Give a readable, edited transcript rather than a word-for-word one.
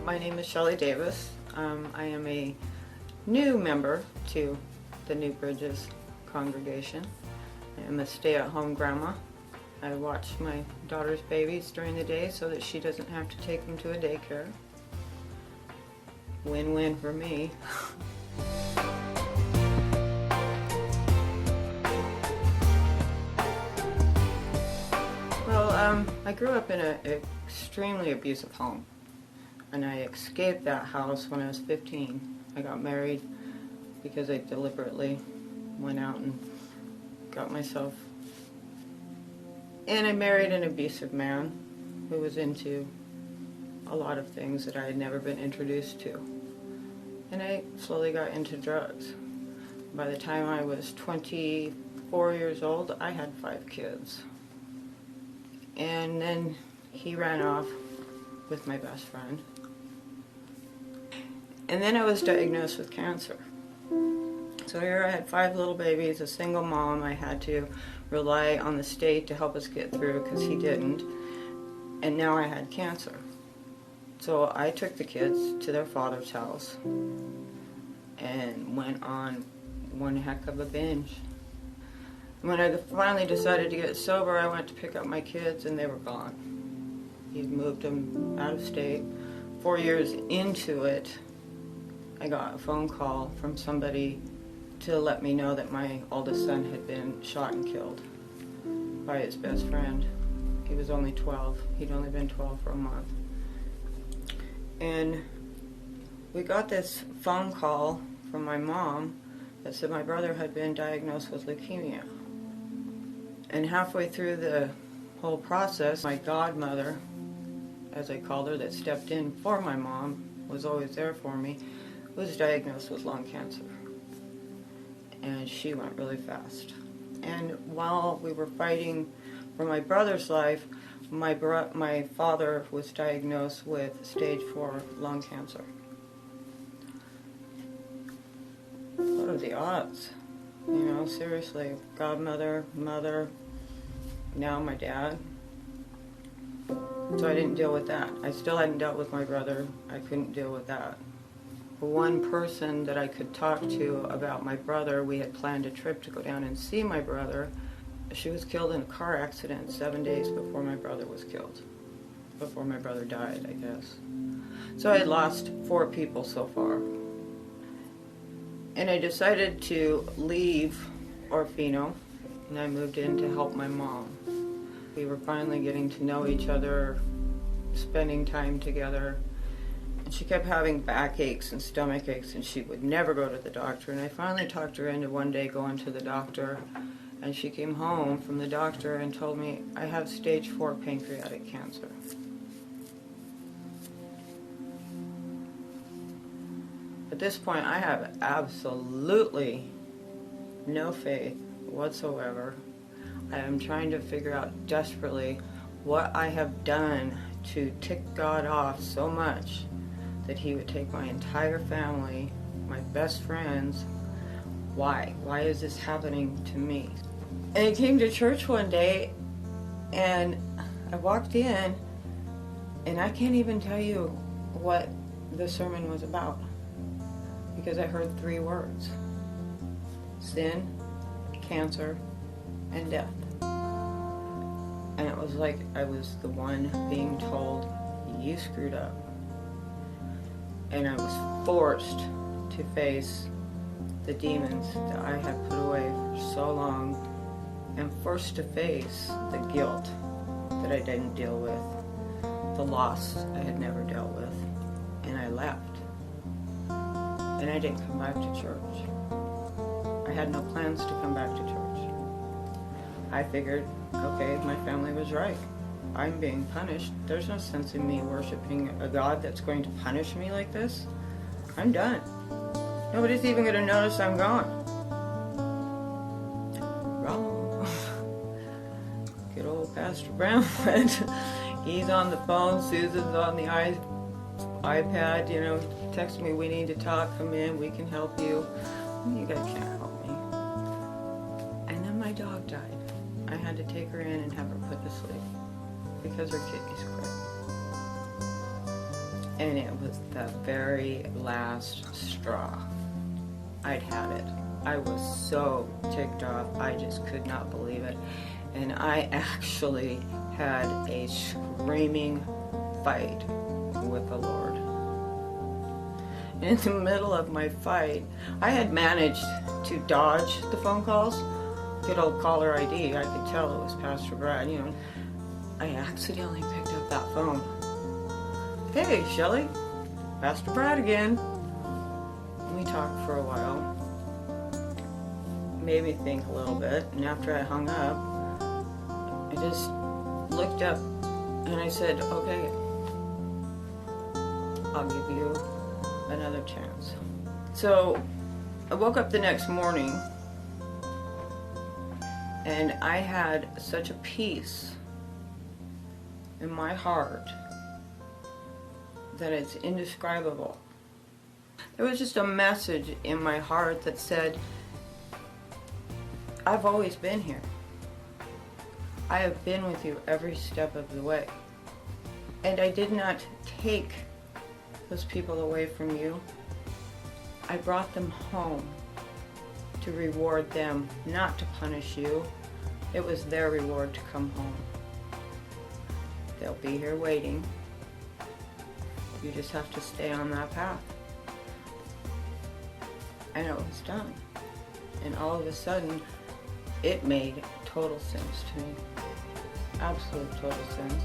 My name is Shelley Davis. I am a new member to the New Bridges congregation. I am a stay-at-home grandma. I watch my daughter's babies during the day so that she doesn't have to take them to a daycare. Win-win for me. Well, I grew up in an extremely abusive home, and I escaped that house when I was 15. I got married because I deliberately went out and got myself, and I married an abusive man who was into a lot of things that I had never been introduced to. And I slowly got into drugs. By the time I was 24 years old, I had 5 kids. And then he ran off with my best friend. And then I was diagnosed with cancer. So here I had 5 little babies, a single mom. I had to rely on the state to help us get through because he didn't. And now I had cancer. So I took the kids to their father's house and went on one heck of a binge. When I finally decided to get sober, I went to pick up my kids and they were gone. He'd moved them out of state. 4 years into it, I got a phone call from somebody to let me know that my oldest son had been shot and killed by his best friend. He was only 12. He'd only been 12 for a month. And we got this phone call from my mom that said my brother had been diagnosed with leukemia. And halfway through the whole process, my godmother, as I called her, that stepped in for my mom, was always there for me, was diagnosed with lung cancer. And she went really fast. And while we were fighting for my brother's life, my father was diagnosed with stage 4 lung cancer. What are the odds? You know, seriously, godmother, mother, now my dad. So I didn't deal with that. I still hadn't dealt with my brother. I couldn't deal with that. One person that I could talk to about my brother, we had planned a trip to go down and see my brother. She was killed in a car accident 7 days before my brother was killed. Before my brother died, I guess. So I had lost 4 people so far. And I decided to leave Orfino, and I moved in to help my mom. We were finally getting to know each other, spending time together. And she kept having backaches and stomach aches, and she would never go to the doctor. And I finally talked her into one day going to the doctor, and she came home from the doctor and told me, I have stage 4 pancreatic cancer. At this point, I have absolutely no faith whatsoever. I am trying to figure out desperately what I have done to tick God off so much that he would take my entire family, my best friends. Why? Why is this happening to me? And I came to church one day, and I walked in, and I can't even tell you what the sermon was about, because I heard 3 words: sin, cancer, and death. And it was like I was the one being told, you screwed up. And I was forced to face the demons that I had put away for so long, and forced to face the guilt that I didn't deal with, the loss I had never dealt with. And I left. And I didn't come back to church. I had no plans to come back to church. I figured, okay, my family was right. I'm being punished. There's no sense in me worshiping a God that's going to punish me like this. I'm done. Nobody's even going to notice I'm gone. Wrong. Good old Pastor Brown went. He's on the phone. Susan's on the iPad, you know, text me, we need to talk, come in, we can help you. You guys can't help me. And then my dog died. I had to take her in and have her put to sleep because her kidneys quit. And it was the very last straw. I'd had it. I was so ticked off. I just could not believe it. And I actually had a screaming fight with the Lord. In the middle of my fight, I had managed to dodge the phone calls. Good old caller ID. I could tell it was Pastor Brad, you know. I accidentally picked up that phone. Hey, Shelley. Pastor Brad again. We talked for a while. Made me think a little bit, and after I hung up, I just looked up and I said, okay, I'll give you another chance. So I woke up the next morning and I had such a peace in my heart that it's indescribable. There was just a message in my heart that said, I've always been here. I have been with you every step of the way. And I did not take those people away from you. I brought them home to reward them, not to punish you. It was their reward to come home. They'll be here waiting. You just have to stay on that path. And it was done. And all of a sudden, it made total sense to me. Absolute total sense.